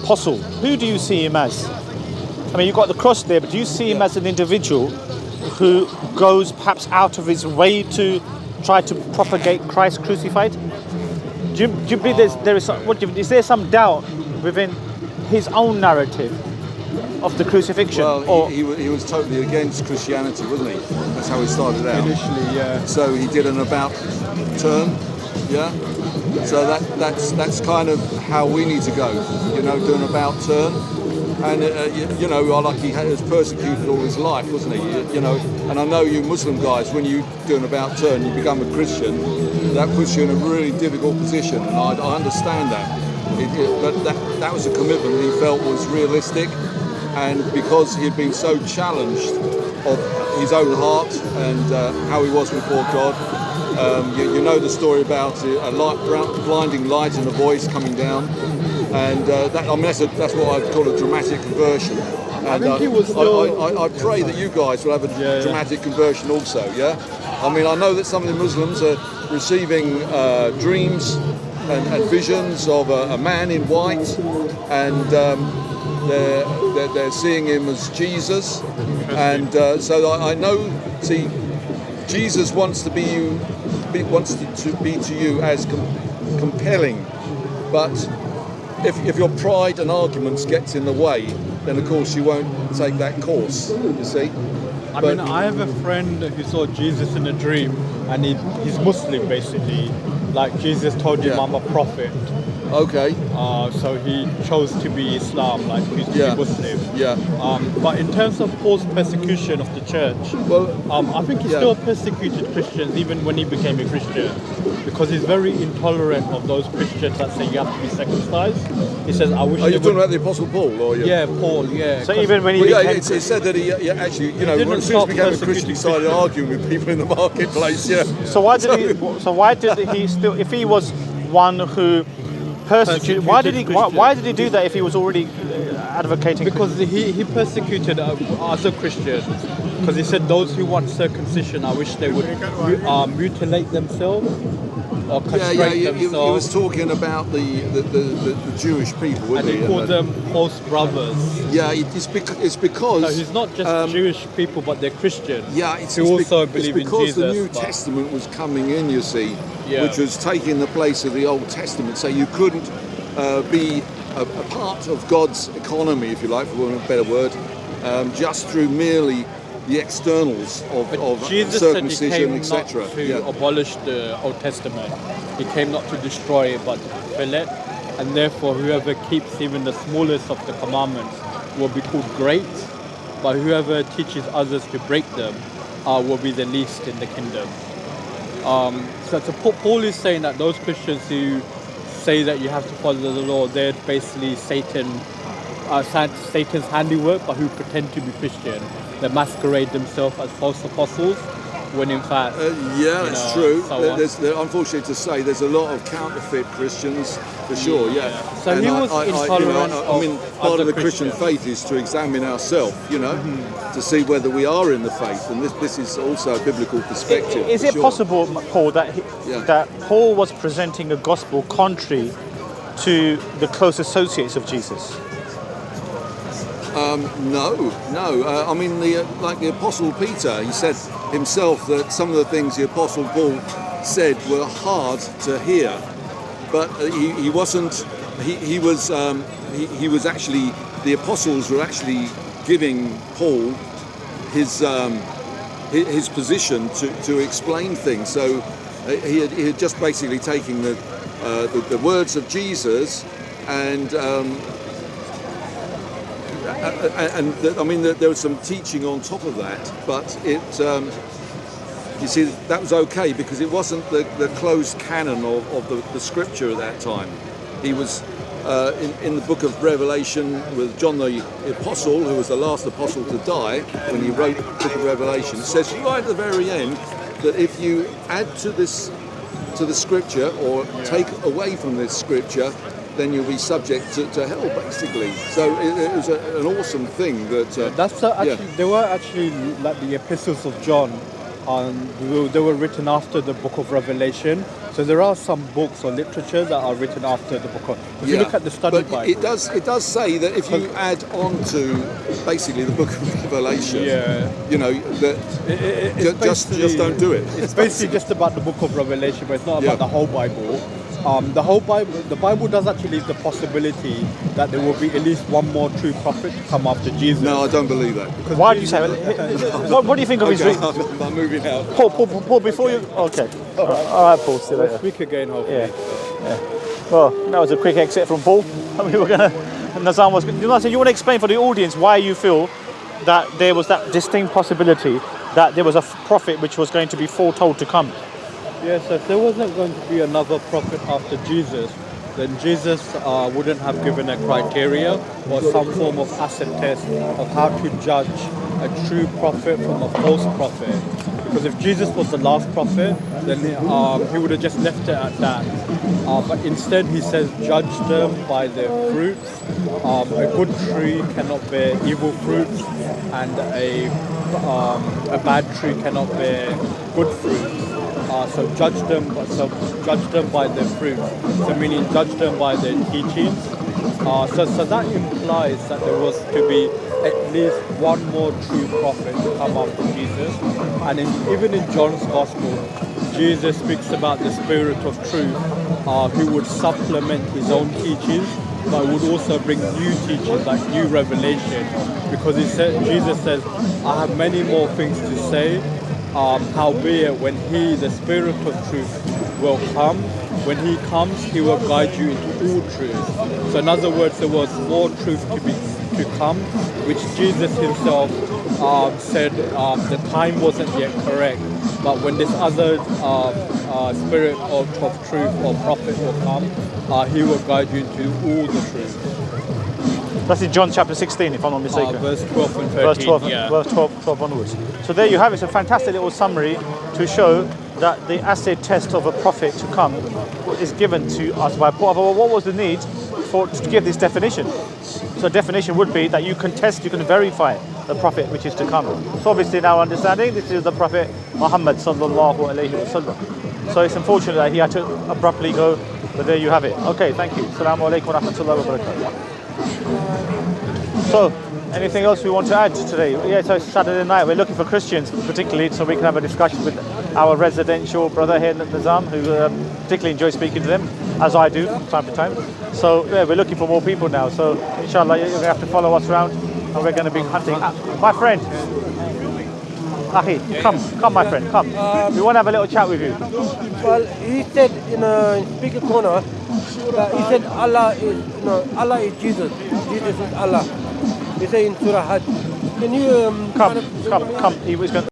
apostle, who do you see him as? I mean, you've got the cross there, but do you see him as an individual who goes perhaps out of his way to try to propagate Christ crucified? Do you believe is there some doubt within his own narrative of the crucifixion? Well, he was totally against Christianity, wasn't he? That's how he started out. Initially, yeah. So he did an about turn, yeah? So that's kind of how we need to go, do an about turn. And, like he was persecuted all his life, wasn't he? And I know you Muslim guys, when you do an about turn, you become a Christian, that puts you in a really difficult position, and I understand that. But that was a commitment he felt was realistic, and because he had been so challenged of his own heart and how he was before God, you know the story about a blinding light and a voice coming down. And that's what I'd call a dramatic conversion. And I think he was still... I pray that you guys will have a dramatic conversion also, yeah? I mean, I know that some of the Muslims are receiving dreams and visions of a man in white, and they're seeing him as Jesus. And so I know, see, Jesus wants to be to you as compelling, but if your pride and arguments gets in the way, then of course you won't take that course, you see. I mean, I have a friend who saw Jesus in a dream, and he's Muslim basically. Like Jesus told him, I'm a prophet. Okay. So he chose to be Islam, like to be Muslim. Yeah. But in terms of Paul's persecution of the church, I think he still persecuted Christians even when he became a Christian, because he's very intolerant of those Christians that say you have to be circumcised. He says, "I wish." Are you talking about the Apostle Paul, or Yeah, Paul. Yeah. So even when he it said that he actually, as soon as he became a Christian, he started arguing with people in the marketplace. Yeah. So why did he still? If he was one who persecuted, why did he do that if he was already advocating? Because he persecuted other Christians. Because he said those who want circumcision, I wish they would mutilate themselves or castrate themselves. He was talking about the Jewish people, wasn't he? And he called them false brothers. Yeah, it's because... So he's not just Jewish people, but they're Christians. Yeah, who also believe in Jesus. It's because the New Testament was coming in, you see, which was taking the place of the Old Testament. So you couldn't be a part of God's economy, if you like, for want of a better word, just through merely the externals of Jesus circumcision, etc. Said he came not to abolish the Old Testament. He came not to destroy it, but to fulfill it. And therefore, whoever keeps even the smallest of the commandments will be called great. But whoever teaches others to break them will be the least in the kingdom. So Paul is saying that those Christians who say that you have to follow the law, they're basically Satan's handiwork, but who pretend to be Christian. They masquerade themselves as false apostles, when in fact... that's true. Unfortunately to say, there's a lot of counterfeit Christians, for sure, So and he was intolerant part of the Christian faith is to examine ourselves, to see whether we are in the faith, and this is also a biblical perspective. Is it possible, Paul, that Paul was presenting a gospel contrary to the close associates of Jesus? No. I mean, like the Apostle Peter, he said himself that some of the things the Apostle Paul said were hard to hear, but he wasn't. He was actually, the apostles were actually giving Paul his position to explain things. So he had just basically taken the words of Jesus and there was some teaching on top of that, but you see, that was okay because it wasn't the closed canon of the scripture at that time. He was in the book of Revelation with John the Apostle, who was the last apostle to die when he wrote the book of Revelation. It says right at the very end that if you add to the scripture or take away from this scripture, then you'll be subject to hell, basically. So it was an awesome thing that... There were actually like the epistles of John They were written after the book of Revelation. So there are some books or literature that are written after the book of... If you look at the study but Bible... it does say that if you add on to basically the book of Revelation, you know, that just don't do it. It's basically just about the book of Revelation, but it's not about the whole Bible. The Bible does actually leave the possibility that there will be at least one more true prophet to come after Jesus. No, I don't believe that. Why do you say that? What do you think of his... I'm moving out. Paul, before you... Okay. All right, Paul, see you later. We'll speak again, hopefully. Yeah. Well, that was a quick exit from Paul. We were going to... Nazam was... You want to explain for the audience why you feel that there was that distinct possibility that there was a prophet which was going to be foretold to come? Yes, if there wasn't going to be another prophet after Jesus, then Jesus wouldn't have given a criteria or some form of acid test of how to judge a true prophet from a false prophet. Because if Jesus was the last prophet, then he would have just left it at that. But instead he says, judge them by their fruits. A good tree cannot bear evil fruits, and a bad tree cannot bear good fruits. So judge them by their fruits. So meaning judge them by their teachings. So that implies that there was to be at least one more true prophet to come after Jesus. And even in John's Gospel, Jesus speaks about the Spirit of Truth, who would supplement his own teachings, but would also bring new teachings, like new revelation. Because Jesus says, I have many more things to say, howbeit when he, the Spirit of Truth, will come, when he comes, he will guide you into all truth. So in other words, there was more truth to come, which Jesus himself said the time wasn't yet correct. But when this other Spirit of Truth or prophet will come, he will guide you into all the truth. That's in John chapter 16, if I'm not mistaken. Verse 12 and 13, verse 12 onwards. So there you have it. It's a fantastic little summary to show that the acid test of a prophet to come is given to us by Paul. Well, what was the need to give this definition? So definition would be that you can test, you can verify the prophet which is to come. So obviously in our understanding, this is the prophet Muhammad sallallahu alayhi wa sallam. So it's unfortunate that he had to abruptly go, but there you have it. Okay, thank you. Assalamu alaikum wa rahmatullahi wa barakatuh. So, anything else we want to add today? Yeah, so it's Saturday night. We're looking for Christians, particularly, so we can have a discussion with our residential brother here, Nazam, who particularly enjoys speaking to them, as I do from time to time. So, yeah, we're looking for more people now. So, inshallah, you're going to have to follow us around, and we're going to be hunting. My friend, Ahi, come, my friend, come. We want to have a little chat with you. Well, he said in speaker corner that he said Allah is Jesus. Jesus is Allah. He said in Surah Hajj. Can you come. He was going.